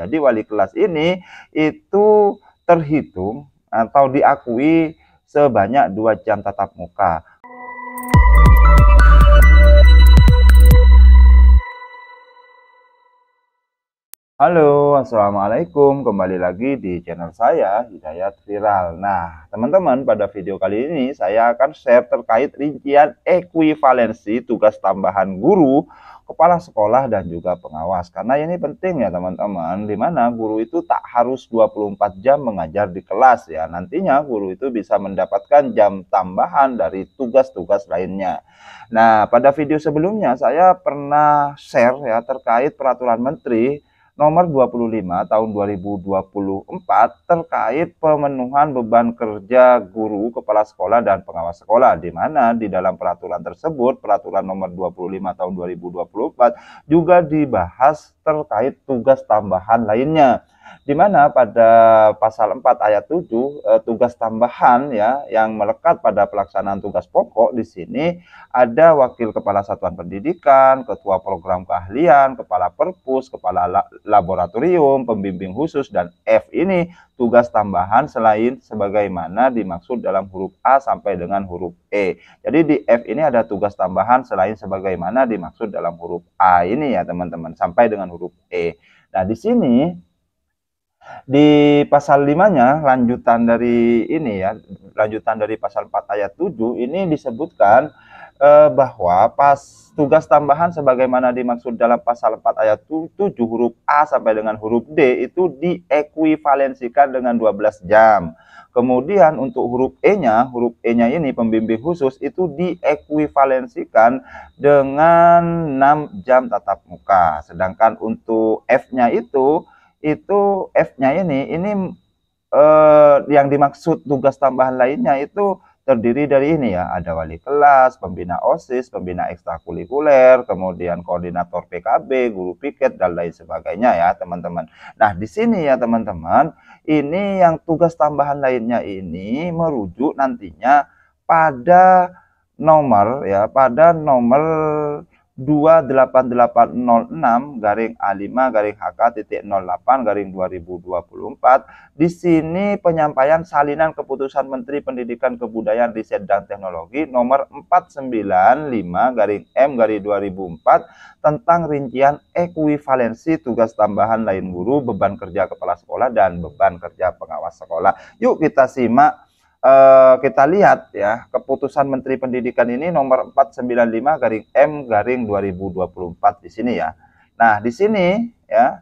Jadi wali kelas ini itu terhitung atau diakui sebanyak 2 jam tatap muka. Halo, assalamualaikum. Kembali lagi di channel saya, Hidayat Viral. Nah, teman-teman, pada video kali ini saya akan share terkait rincian ekuivalensi tugas tambahan guru, kepala sekolah, dan juga pengawas. Karena ini penting ya teman-teman, di mana guru itu tak harus 24 jam mengajar di kelas ya. Nantinya guru itu bisa mendapatkan jam tambahan dari tugas-tugas lainnya. Nah, pada video sebelumnya saya pernah share ya terkait peraturan menteri nomor 25 tahun 2024 terkait pemenuhan beban kerja guru, kepala sekolah, dan pengawas sekolah, di mana di dalam peraturan tersebut, peraturan nomor 25 tahun 2024 juga dibahas terkait tugas tambahan lainnya, di mana pada pasal 4 ayat 7 tugas tambahan ya yang melekat pada pelaksanaan tugas pokok di sini ada wakil kepala satuan pendidikan, ketua program keahlian, kepala perpus, kepala laboratorium, pembimbing khusus, dan F ini tugas tambahan selain sebagaimana dimaksud dalam huruf A sampai dengan huruf E. Jadi di F ini ada tugas tambahan selain sebagaimana dimaksud dalam huruf A ini ya teman-teman, sampai dengan huruf E. Nah, di sini di pasal 5-nya lanjutan dari ini ya, lanjutan dari pasal 4 ayat 7 ini disebutkan bahwa tugas tambahan sebagaimana dimaksud dalam pasal 4 ayat 7 huruf A sampai dengan huruf D itu diekuivalensikan dengan 12 jam. Kemudian untuk huruf E-nya ini pembimbing khusus itu diekuivalensikan dengan 6 jam tatap muka. Sedangkan untuk F-nya itu F-nya ini yang dimaksud tugas tambahan lainnya itu terdiri dari ini ya, ada wali kelas, pembina OSIS, pembina ekstrakurikuler, kemudian koordinator PKB, guru piket, dan lain sebagainya ya teman-teman. Nah, di sini ya teman-teman, ini yang tugas tambahan lainnya ini merujuk nantinya pada nomor 28806-A5-HK.08-2024. Di sini penyampaian salinan keputusan Menteri Pendidikan, Kebudayaan, Riset, dan Teknologi nomor 495-M-2004 tentang rincian ekuivalensi tugas tambahan lain guru, beban kerja kepala sekolah, dan beban kerja pengawas sekolah. Yuk kita simak. Kita lihat ya keputusan Menteri Pendidikan ini nomor 495-M-2024 di sini ya. Nah, di sini ya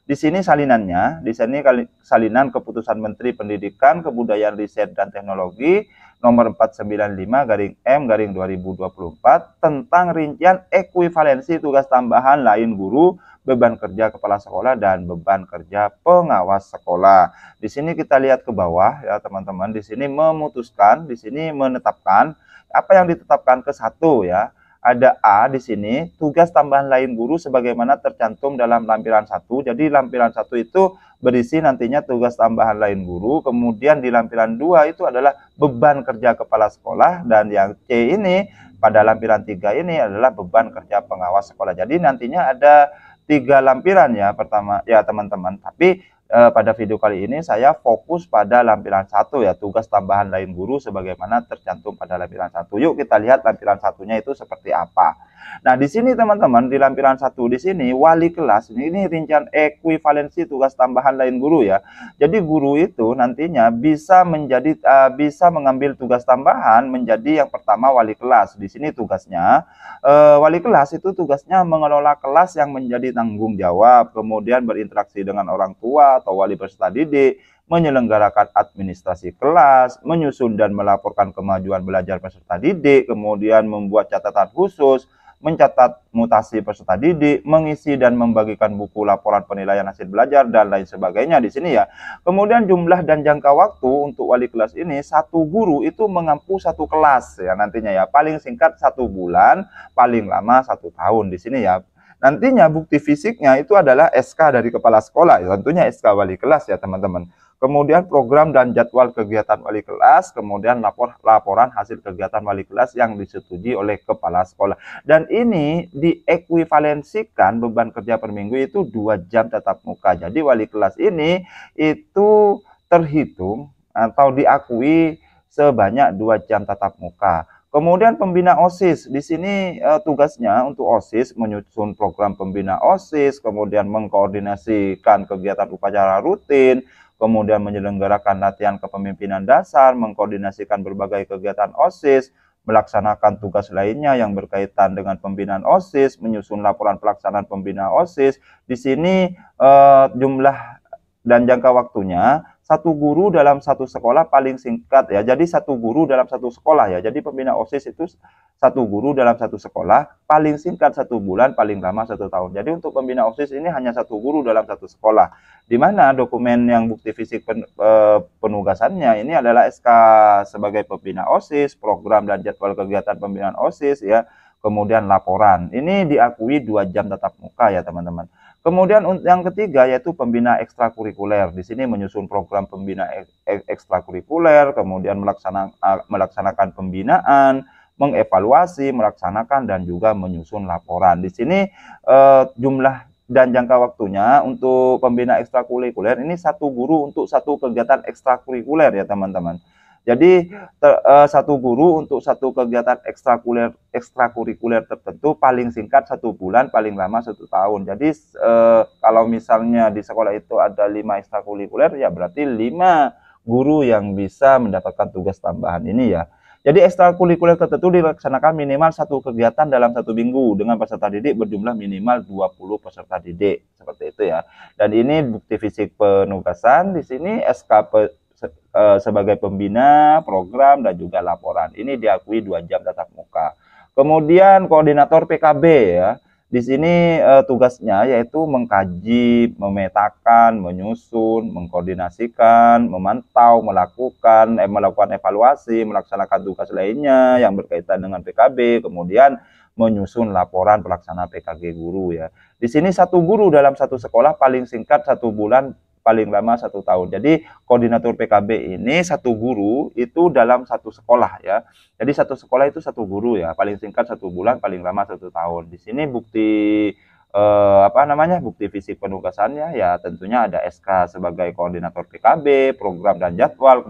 di sini salinannya, di sini salinan keputusan Menteri Pendidikan, Kebudayaan, Riset, dan Teknologi nomor 495-M-2024 tentang rincian ekuivalensi tugas tambahan lain guru, beban kerja kepala sekolah, dan beban kerja pengawas sekolah. Di sini kita lihat ke bawah ya teman-teman, di sini memutuskan, di sini menetapkan apa yang ditetapkan ke satu ya. Ada A di sini, tugas tambahan lain guru sebagaimana tercantum dalam lampiran 1. Jadi lampiran 1 itu berisi nantinya tugas tambahan lain guru, kemudian di lampiran 2 itu adalah beban kerja kepala sekolah, dan yang C ini pada lampiran 3 ini adalah beban kerja pengawas sekolah. Jadi nantinya ada 3 lampiran ya pertama ya teman-teman, tapi pada video kali ini saya fokus pada lampiran 1 ya, tugas tambahan lain guru sebagaimana tercantum pada lampiran 1. Yuk kita lihat lampiran satunya itu seperti apa. Nah, di sini teman-teman, di lampiran 1 di sini wali kelas ini rincian ekuivalensi tugas tambahan lain guru ya. Jadi guru itu nantinya bisa mengambil tugas tambahan menjadi yang pertama wali kelas. Di sini tugasnya wali kelas itu tugasnya mengelola kelas yang menjadi tanggung jawab, kemudian berinteraksi dengan orang tua atau wali peserta didik, menyelenggarakan administrasi kelas, menyusun dan melaporkan kemajuan belajar peserta didik, kemudian membuat catatan khusus, mencatat mutasi peserta didik, mengisi dan membagikan buku laporan penilaian hasil belajar, dan lain sebagainya di sini ya. Kemudian jumlah dan jangka waktu untuk wali kelas ini, satu guru itu mengampu satu kelas ya nantinya ya, paling singkat 1 bulan, paling lama 1 tahun di sini ya. Nantinya bukti fisiknya itu adalah SK dari kepala sekolah, ya, tentunya SK wali kelas ya teman-teman. kemudian program dan jadwal kegiatan wali kelas, kemudian laporan hasil kegiatan wali kelas yang disetujui oleh kepala sekolah. Dan ini diekuivalensikan beban kerja per minggu itu 2 jam tatap muka. Jadi wali kelas ini itu terhitung atau diakui sebanyak 2 jam tatap muka. Kemudian pembina OSIS, di sini tugasnya untuk OSIS menyusun program pembina OSIS, kemudian mengkoordinasikan kegiatan upacara rutin, kemudian menyelenggarakan latihan kepemimpinan dasar, mengkoordinasikan berbagai kegiatan OSIS, melaksanakan tugas lainnya yang berkaitan dengan pembinaan OSIS, menyusun laporan pelaksanaan pembinaan OSIS. Di sini jumlah dan jangka waktunya 1 guru dalam 1 sekolah paling singkat ya. Jadi 1 guru dalam 1 sekolah ya. Jadi pembina OSIS itu 1 guru dalam 1 sekolah, paling singkat 1 bulan, paling lama 1 tahun. Jadi untuk pembina OSIS ini hanya 1 guru dalam 1 sekolah. Di mana dokumen yang bukti fisik penugasannya ini adalah SK sebagai pembina OSIS, program dan jadwal kegiatan pembinaan OSIS ya. Kemudian laporan. Ini diakui 2 jam tatap muka ya teman-teman. Kemudian yang ketiga yaitu pembina ekstrakurikuler. Di sini menyusun program pembina ekstrakurikuler, kemudian melaksanakan pembinaan, mengevaluasi, melaksanakan dan juga menyusun laporan. Di sini jumlah dan jangka waktunya untuk pembina ekstrakurikuler ini 1 guru untuk 1 kegiatan ekstrakurikuler ya teman-teman. Jadi 1 guru untuk 1 kegiatan ekstrakurikuler tertentu paling singkat 1 bulan, paling lama 1 tahun. Jadi kalau misalnya di sekolah itu ada 5 ekstrakurikuler, ya berarti 5 guru yang bisa mendapatkan tugas tambahan ini ya. Jadi ekstrakurikuler tertentu dilaksanakan minimal 1 kegiatan dalam 1 minggu dengan peserta didik berjumlah minimal 20 peserta didik, seperti itu ya. Dan ini bukti fisik penugasan, di sini SK sebagai pembina program dan juga laporan. Ini diakui 2 jam tatap muka. Kemudian koordinator PKB ya. Di sini tugasnya yaitu mengkaji, memetakan, menyusun, mengkoordinasikan, memantau, melakukan evaluasi, melaksanakan tugas lainnya yang berkaitan dengan PKB, kemudian menyusun laporan pelaksana PKG guru ya. Di sini 1 guru dalam 1 sekolah paling singkat 1 bulan, paling lama 1 tahun. Jadi koordinator PKB ini 1 guru itu dalam 1 sekolah ya. Jadi 1 sekolah itu 1 guru ya, paling singkat 1 bulan, paling lama 1 tahun. Di sini bukti bukti fisik penugasannya ya tentunya ada SK sebagai koordinator PKB, program dan jadwal,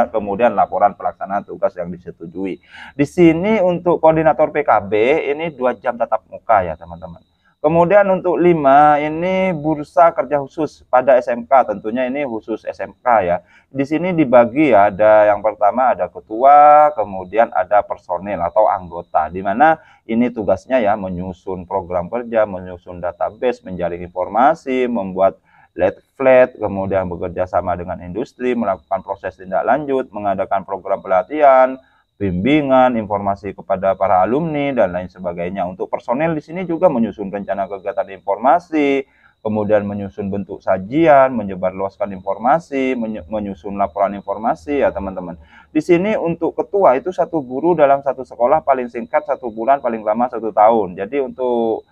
kemudian laporan pelaksanaan tugas yang disetujui. Di sini untuk koordinator PKB ini 2 jam tatap muka ya teman-teman. Kemudian untuk 5 ini bursa kerja khusus pada SMK, tentunya ini khusus SMK ya. Di sini dibagi ya, ada yang pertama ada ketua, kemudian ada personil atau anggota, di mana ini tugasnya ya menyusun program kerja, menyusun database, menjaring informasi, membuat leaflet, kemudian bekerja sama dengan industri, melakukan proses tindak lanjut, mengadakan program pelatihan, bimbingan, informasi kepada para alumni dan lain sebagainya. Untuk personel di sini juga menyusun rencana kegiatan informasi, kemudian menyusun bentuk sajian, menyebarluaskan informasi, menyusun laporan informasi ya teman-teman. Di sini untuk ketua itu 1 guru dalam 1 sekolah paling singkat 1 bulan, paling lama 1 tahun. Jadi untuk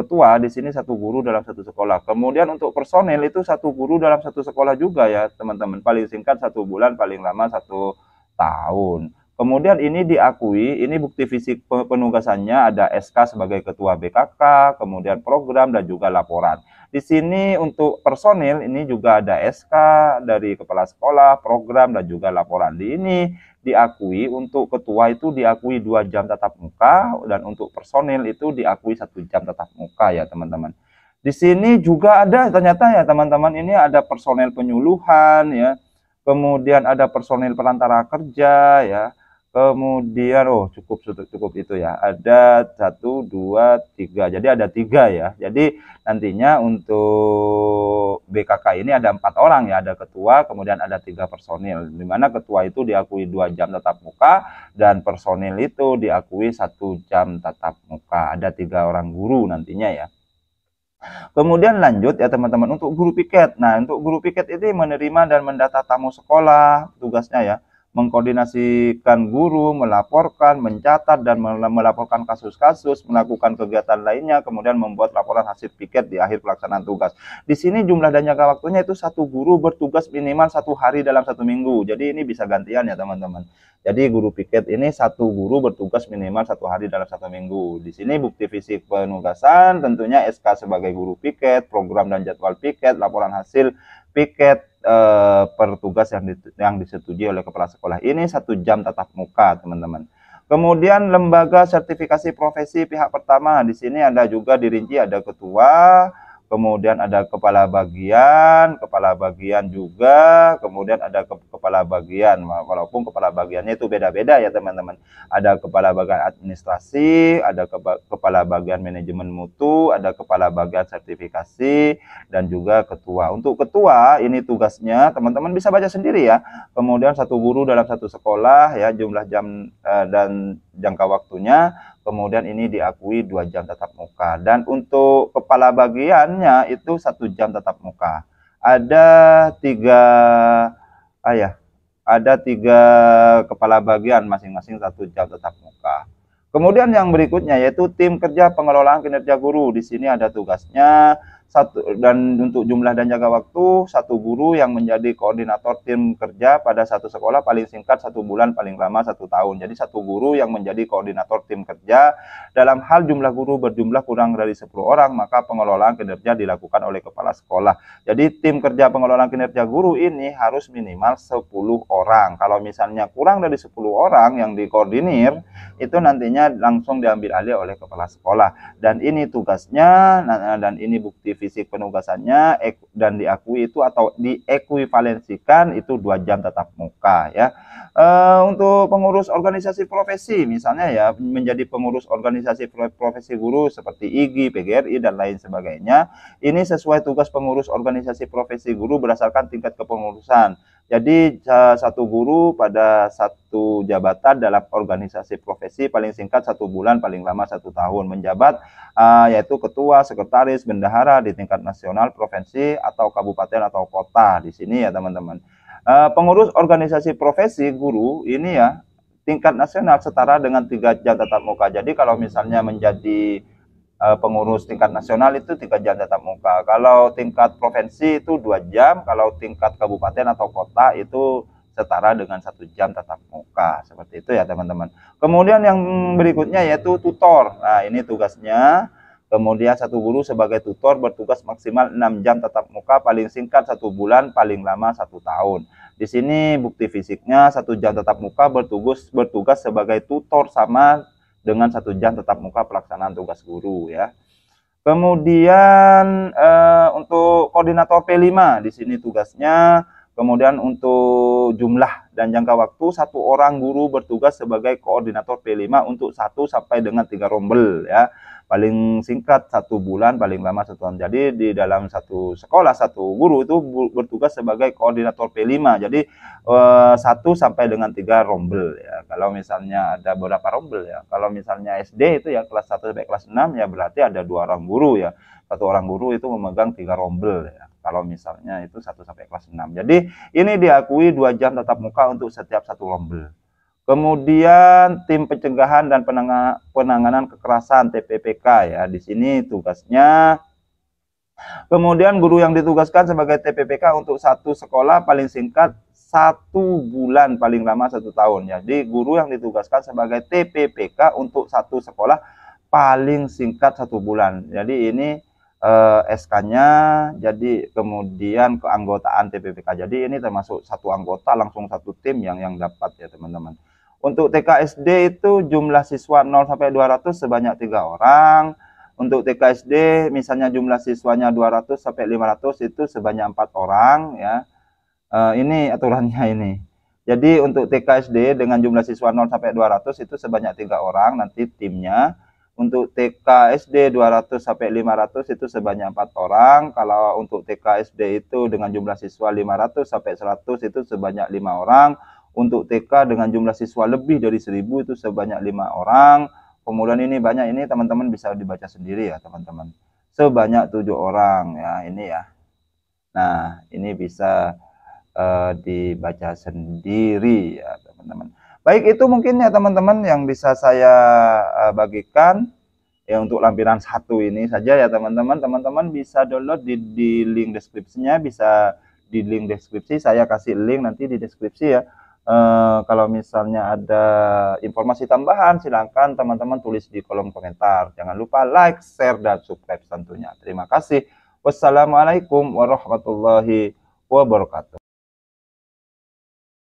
ketua di sini 1 guru dalam 1 sekolah. Kemudian untuk personel itu 1 guru dalam 1 sekolah juga ya teman-teman. Paling singkat 1 bulan, paling lama 1 tahun. Kemudian ini diakui, ini bukti fisik penugasannya ada SK sebagai ketua BKK, kemudian program dan juga laporan. Di sini untuk personil ini juga ada SK dari kepala sekolah, program dan juga laporan. Di ini diakui untuk ketua itu diakui 2 jam tatap muka dan untuk personil itu diakui 1 jam tatap muka ya teman-teman. Di sini juga ada ternyata ya teman-teman, ini ada personil penyuluhan ya, kemudian ada personil perantara kerja ya. Kemudian cukup itu ya, ada 1, 2, 3, jadi ada 3 ya. Jadi nantinya untuk BKK ini ada 4 orang ya, ada ketua, kemudian ada 3 personil, di mana ketua itu diakui 2 jam tatap muka dan personil itu diakui 1 jam tatap muka. Ada 3 orang guru nantinya ya. Kemudian lanjut ya teman-teman untuk guru piket. Nah untuk guru piket ini menerima dan mendata tamu sekolah, tugasnya ya mengkoordinasikan guru, melaporkan, mencatat, dan melaporkan kasus-kasus, melakukan kegiatan lainnya, kemudian membuat laporan hasil piket di akhir pelaksanaan tugas. Di sini jumlah dan jangka waktunya itu satu guru bertugas minimal 1 hari dalam 1 minggu. Jadi ini bisa gantian ya teman-teman. Jadi guru piket ini satu guru bertugas minimal 1 hari dalam 1 minggu. Di sini bukti fisik penugasan, tentunya SK sebagai guru piket, program dan jadwal piket, laporan hasil piket per tugas yang disetujui oleh kepala sekolah. Ini 1 jam tatap muka, teman-teman. Kemudian lembaga sertifikasi profesi pihak pertama. Di sini ada juga dirinci, ada ketua, kemudian ada kepala bagian juga, kemudian ada kepala bagian, walaupun kepala bagiannya itu beda-beda ya teman-teman. Ada kepala bagian administrasi, ada kepala bagian manajemen mutu, ada kepala bagian sertifikasi, dan juga ketua. Untuk ketua ini tugasnya teman-teman bisa baca sendiri ya. Kemudian satu guru dalam satu sekolah ya, jumlah jam dan jangka waktunya. Kemudian ini diakui 2 jam tatap muka, dan untuk kepala bagiannya itu 1 jam tatap muka. Ada tiga kepala bagian, masing-masing 1 jam tatap muka. Kemudian yang berikutnya yaitu tim kerja pengelolaan kinerja guru. Di sini ada tugasnya dan untuk jumlah dan jangka waktu, satu guru yang menjadi koordinator tim kerja pada satu sekolah paling singkat 1 bulan, paling lama 1 tahun. Jadi satu guru yang menjadi koordinator tim kerja. Dalam hal jumlah guru berjumlah kurang dari 10 orang, maka pengelolaan kinerja dilakukan oleh kepala sekolah. Jadi tim kerja pengelolaan kinerja guru ini harus minimal 10 orang. Kalau misalnya kurang dari 10 orang yang dikoordinir, itu nantinya langsung diambil alih oleh kepala sekolah. Dan ini tugasnya, dan ini bukti fisik penugasannya, dan diakui itu atau diekuivalensikan itu 2 jam tatap muka ya. Untuk pengurus organisasi profesi misalnya ya, menjadi pengurus organisasi profesi guru seperti IGI, PGRI, dan lain sebagainya, ini sesuai tugas pengurus organisasi profesi guru berdasarkan tingkat kepengurusan. Jadi satu guru pada satu jabatan dalam organisasi profesi paling singkat 1 bulan, paling lama 1 tahun menjabat, yaitu ketua, sekretaris, bendahara di tingkat nasional, provinsi, atau kabupaten atau kota. Di sini ya teman-teman. Pengurus organisasi profesi guru ini ya tingkat nasional setara dengan 3 jam tatap muka. Jadi kalau misalnya menjadi pengurus tingkat nasional itu 3 jam tatap muka. Kalau tingkat provinsi itu 2 jam, kalau tingkat kabupaten atau kota itu setara dengan 1 jam tatap muka. Seperti itu ya teman-teman. Kemudian yang berikutnya yaitu tutor. Nah ini tugasnya. Kemudian satu guru sebagai tutor bertugas maksimal 6 jam tatap muka, paling singkat 1 bulan, paling lama 1 tahun. Di sini bukti fisiknya 1 jam tatap muka bertugas sebagai tutor sama dengan 1 jam tatap muka pelaksanaan tugas guru ya. Kemudian untuk koordinator P5 di sini tugasnya. Kemudian untuk jumlah dan jangka waktu, 1 orang guru bertugas sebagai koordinator P5 untuk 1 sampai dengan 3 rombel ya. Paling singkat 1 bulan, paling lama 1 tahun. Jadi di dalam satu sekolah, satu guru itu bertugas sebagai koordinator P5. Jadi 1 sampai dengan 3 rombel ya. Kalau misalnya ada berapa rombel ya? Kalau misalnya SD itu ya kelas 1 sampai kelas 6 ya berarti ada 2 orang guru ya. 1 orang guru itu memegang 3 rombel ya. Kalau misalnya itu 1 sampai kelas 6. Jadi ini diakui 2 jam tatap muka untuk setiap 1 rombel. Kemudian tim pencegahan dan penanganan kekerasan TPPK ya. Di sini tugasnya. Kemudian guru yang ditugaskan sebagai TPPK untuk satu sekolah paling singkat 1 bulan, paling lama 1 tahun. Jadi guru yang ditugaskan sebagai TPPK untuk satu sekolah paling singkat 1 bulan. Jadi ini SK-nya, jadi kemudian keanggotaan TPPK. Jadi ini termasuk 1 anggota langsung 1 tim yang dapat ya teman-teman. Untuk TK SD itu jumlah siswa 0 sampai 200 sebanyak 3 orang. Untuk TK SD misalnya jumlah siswanya 200 sampai 500 itu sebanyak 4 orang ya. Ini aturannya ini. Jadi untuk TK SD dengan jumlah siswa 0 sampai 200 itu sebanyak 3 orang nanti timnya. Untuk TK SD 200 sampai 500 itu sebanyak 4 orang. Kalau untuk TK SD itu dengan jumlah siswa 500 sampai 100 itu sebanyak 5 orang. Untuk TK dengan jumlah siswa lebih dari 1000 itu sebanyak 5 orang. Kemudian ini banyak, ini teman-teman bisa dibaca sendiri ya teman-teman. Sebanyak 7 orang ya ini ya. Nah ini bisa dibaca sendiri ya teman-teman. Baik, itu mungkin ya teman-teman yang bisa saya bagikan ya untuk lampiran 1 ini saja ya teman-teman. Teman-teman bisa download di link deskripsinya, bisa di link deskripsi, saya kasih link nanti di deskripsi ya. Kalau misalnya ada informasi tambahan silahkan teman-teman tulis di kolom komentar. Jangan lupa like, share, dan subscribe tentunya. Terima kasih. Wassalamualaikum warahmatullahi wabarakatuh.